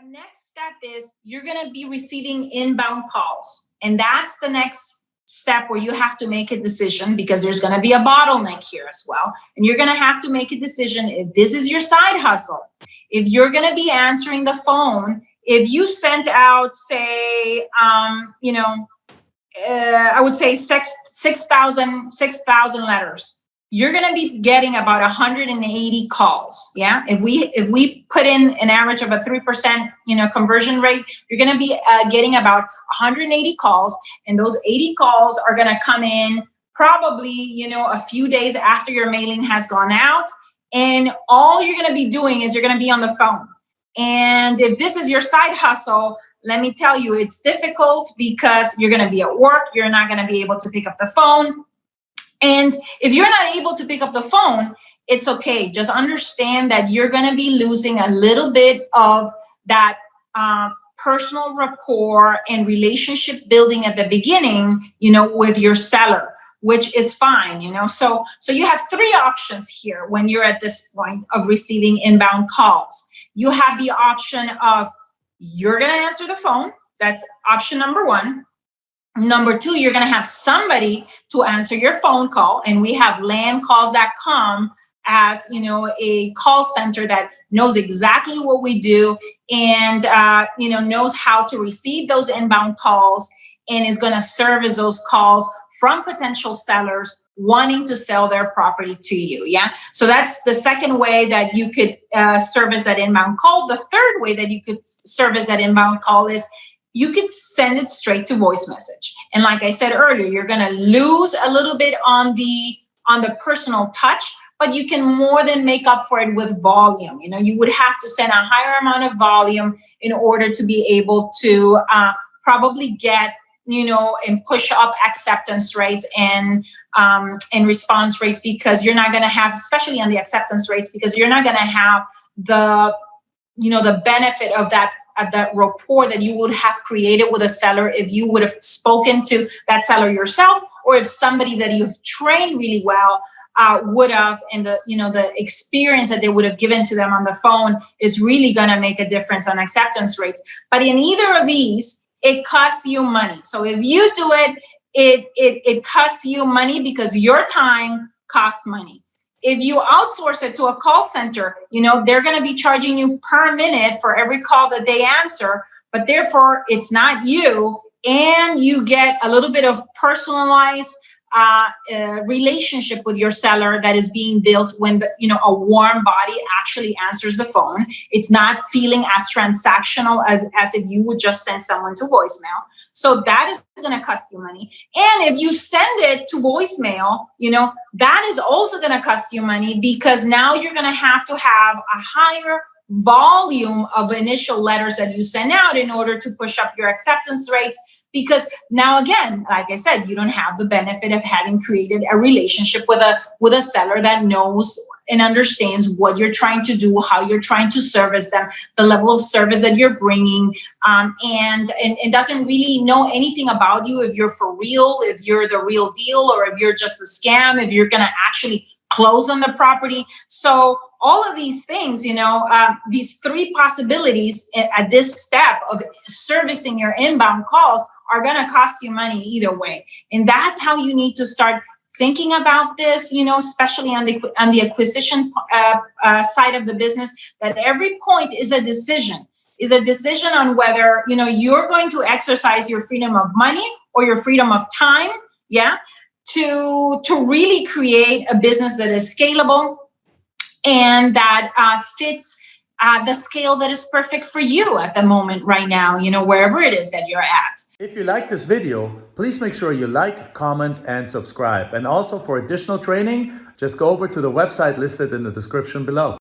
next step is you're going to be receiving inbound calls. And that's the next step where you have to make a decision, because there's going to be a bottleneck here as well. And you're going to have to make a decision if this is your side hustle, if you're going to be answering the phone, if you sent out, say, I would say 6,000 letters, you're going to be getting about 180 calls. Yeah. If we put in an average of a 3%, conversion rate, you're going to be getting about 180 calls. And those 80 calls are going to come in probably, a few days after your mailing has gone out. And all you're going to be doing is you're going to be on the phone. And if this is your side hustle, let me tell you, it's difficult because you're going to be at work. You're not going to be able to pick up the phone. And if you're not able to pick up the phone, it's okay. Just understand that you're going to be losing a little bit of that personal rapport and relationship building at the beginning, with your seller, which is fine, So you have three options here when you're at this point of receiving inbound calls. You have the option of you're going to answer the phone. That's option number one. Number two, you're going to have somebody to answer your phone call. And we have landcalls.com as, a call center that knows exactly what we do and, knows how to receive those inbound calls and is going to service those calls from potential sellers wanting to sell their property to you. Yeah. So that's the second way that you could service that inbound call. The third way that you could service that inbound call is you could send it straight to voice message. And like I said earlier, you're going to lose a little bit on the personal touch, but you can more than make up for it with volume. You would have to send a higher amount of volume in order to be able to probably get, and push up acceptance rates and response rates, because you're not going to have, especially on the acceptance rates, because you're not going to have the benefit of that rapport that you would have created with a seller if you would have spoken to that seller yourself, or if somebody that you've trained really well would have, and the experience that they would have given to them on the phone is really going to make a difference on acceptance rates. But in either of these, it costs you money. So if you do it costs you money because your time costs money. If you outsource it to a call center, they're going to be charging you per minute for every call that they answer, but therefore it's not you, and you get a little bit of personalized relationship with your seller that is being built when a warm body actually answers the phone. It's not feeling as transactional as if you would just send someone to voicemail. So that is going to cost you money. And if you send it to voicemail, that is also going to cost you money, because now you're going to have a higher volume of initial letters that you send out in order to push up your acceptance rates. Because now, again, like I said, you don't have the benefit of having created a relationship with a seller that knows and understands what you're trying to do, how you're trying to service them, the level of service that you're bringing, and doesn't really know anything about you, if you're for real, if you're the real deal, or if you're just a scam, if you're going to actually close on the property. So all of these things, these three possibilities at this step of servicing your inbound calls are going to cost you money either way. And that's how you need to start thinking about this, especially on the acquisition side of the business, that every point is a decision on whether, you're going to exercise your freedom of money or your freedom of time. Yeah. To really create a business that is scalable and that fits the scale that is perfect for you at the moment right now, wherever it is that you're at. If you like this video, please make sure you like, comment, and subscribe. And also for additional training, just go over to the website listed in the description below.